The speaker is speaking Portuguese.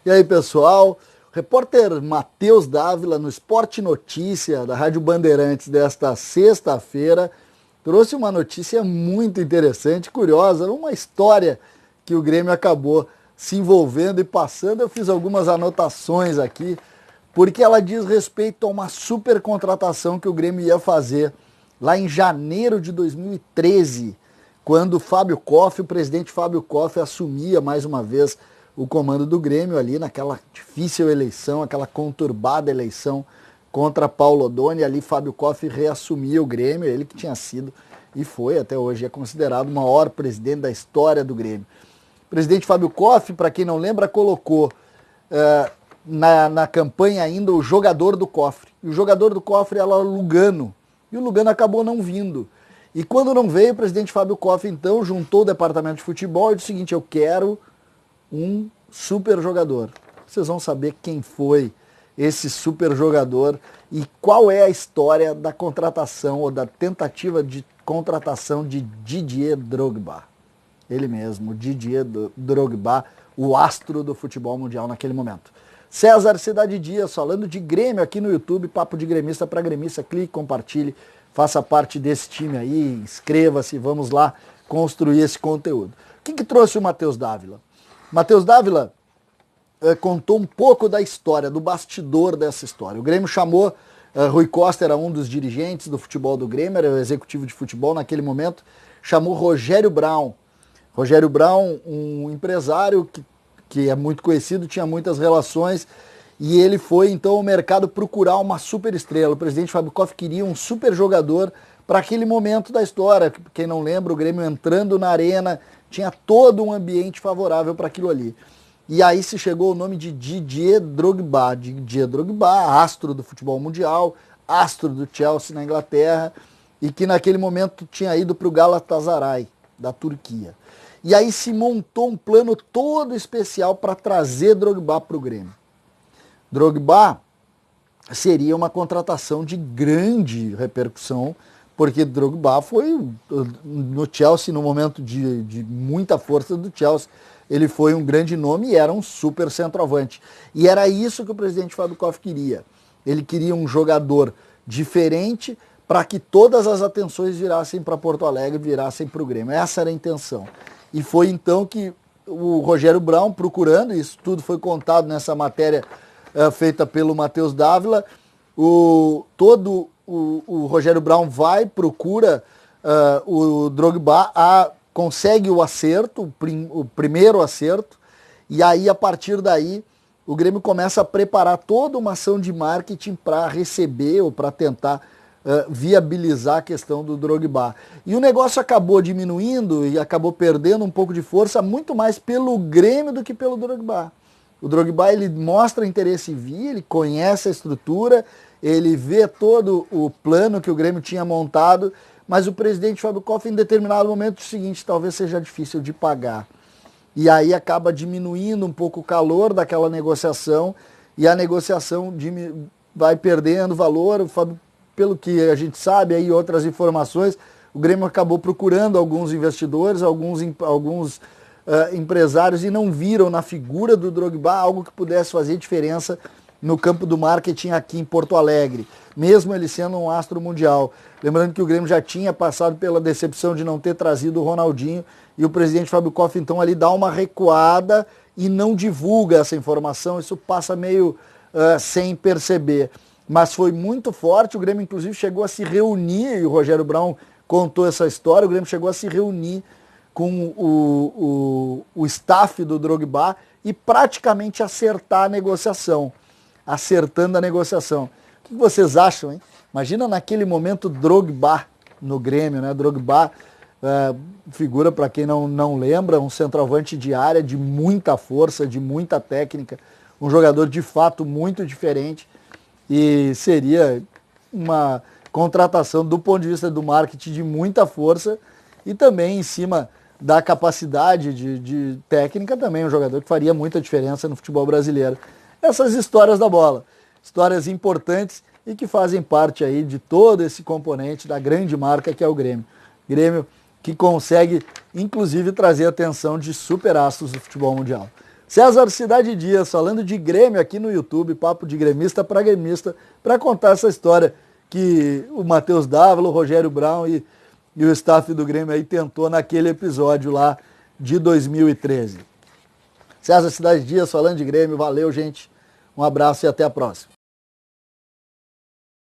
E aí, pessoal? Repórter Matheus Dávila, no Esporte Notícia, da Rádio Bandeirantes, desta sexta-feira, trouxe uma notícia muito interessante, curiosa, uma história que o Grêmio acabou se envolvendo e passando. Eu fiz algumas anotações aqui, porque ela diz respeito a uma super contratação que o Grêmio ia fazer lá em janeiro de 2013, quando o presidente Fábio Koff, assumia mais uma vez o comando do Grêmio ali naquela difícil eleição, aquela conturbada eleição contra Paulo Odoni. Ali Fábio Koff reassumia o Grêmio, ele que tinha sido e foi até hoje, é considerado o maior presidente da história do Grêmio. O presidente Fábio Koff, para quem não lembra, colocou na campanha ainda o jogador do cofre. E o jogador do cofre era o Lugano. E o Lugano acabou não vindo. E quando não veio, o presidente Fábio Koff então juntou o departamento de futebol e disse o seguinte: eu quero um super jogador. Vocês vão saber quem foi esse super jogador e qual é a história da contratação ou da tentativa de contratação de Didier Drogba. Ele mesmo, Didier Drogba, o astro do futebol mundial naquele momento. César Cidade Dias, falando de Grêmio aqui no YouTube, papo de gremista para gremista. Clique, compartilhe, faça parte desse time aí, inscreva-se, vamos lá construir esse conteúdo. O que trouxe o Matheus Dávila? Matheus Dávila contou um pouco da história, do bastidor dessa história. O Grêmio chamou, Rui Costa era um dos dirigentes do futebol do Grêmio, era o executivo de futebol naquele momento, chamou Rogério Braun. Rogério Braun, um empresário que é muito conhecido, tinha muitas relações, e ele foi então ao mercado procurar uma super estrela. O presidente Fábio Koff queria um super jogador para aquele momento da história. Quem não lembra, o Grêmio entrando na arena, tinha todo um ambiente favorável para aquilo ali. E aí se chegou o nome de Didier Drogba. Didier Drogba, astro do futebol mundial, astro do Chelsea na Inglaterra, e que naquele momento tinha ido para o Galatasaray, da Turquia. E aí se montou um plano todo especial para trazer Drogba para o Grêmio. Drogba seria uma contratação de grande repercussão, porque Drogba foi no Chelsea, no momento de muita força do Chelsea, ele foi um grande nome e era um super centroavante. E era isso que o presidente Fábio Koff queria. Ele queria um jogador diferente para que todas as atenções virassem para Porto Alegre, virassem para o Grêmio. Essa era a intenção. E foi então que o Rogério Braun, procurando, isso tudo foi contado nessa matéria feita pelo Matheus Dávila, o Rogério Braun vai, procura o Drogba, consegue o acerto, o primeiro acerto, e aí a partir daí o Grêmio começa a preparar toda uma ação de marketing para receber ou para tentar viabilizar a questão do Drogba. E o negócio acabou diminuindo e acabou perdendo um pouco de força, muito mais pelo Grêmio do que pelo Drogba. O Drogba, ele mostra interesse em vir, ele conhece a estrutura, ele vê todo o plano que o Grêmio tinha montado, mas o presidente Fábio Koff, em determinado momento, disse o seguinte: talvez seja difícil de pagar. E aí acaba diminuindo um pouco o calor daquela negociação, e a negociação vai perdendo valor. Pelo que a gente sabe, aí outras informações, o Grêmio acabou procurando alguns investidores, alguns empresários, e não viram na figura do Drogba algo que pudesse fazer diferença no campo do marketing aqui em Porto Alegre, mesmo ele sendo um astro mundial. Lembrando que o Grêmio já tinha passado pela decepção de não ter trazido o Ronaldinho, e o presidente Fábio Koff então ali dá uma recuada e não divulga essa informação. Isso passa meio sem perceber. Mas foi muito forte. O Grêmio inclusive chegou a se reunir, e o Rogério Braun contou essa história, o Grêmio chegou a se reunir com o staff do Drogba e praticamente acertar a negociação. Acertando a negociação. O que vocês acham, hein? Imagina naquele momento Drogba no Grêmio, né? Drogba, figura, para quem não lembra, um centroavante de área de muita força, de muita técnica, um jogador de fato muito diferente, e seria uma contratação do ponto de vista do marketing de muita força, e também em cima da capacidade de técnica, também um jogador que faria muita diferença no futebol brasileiro. Essas histórias da bola, histórias importantes e que fazem parte aí de todo esse componente da grande marca que é o Grêmio. Grêmio que consegue, inclusive, trazer a atenção de superastros do futebol mundial. César Cidade Dias, falando de Grêmio aqui no YouTube, papo de gremista para gremista, para contar essa história que o Matheus Dávila, o Rogério Brown e o staff do Grêmio aí tentou naquele episódio lá de 2013. César Cidade Dias, falando de Grêmio, valeu, gente. Um abraço e até a próxima.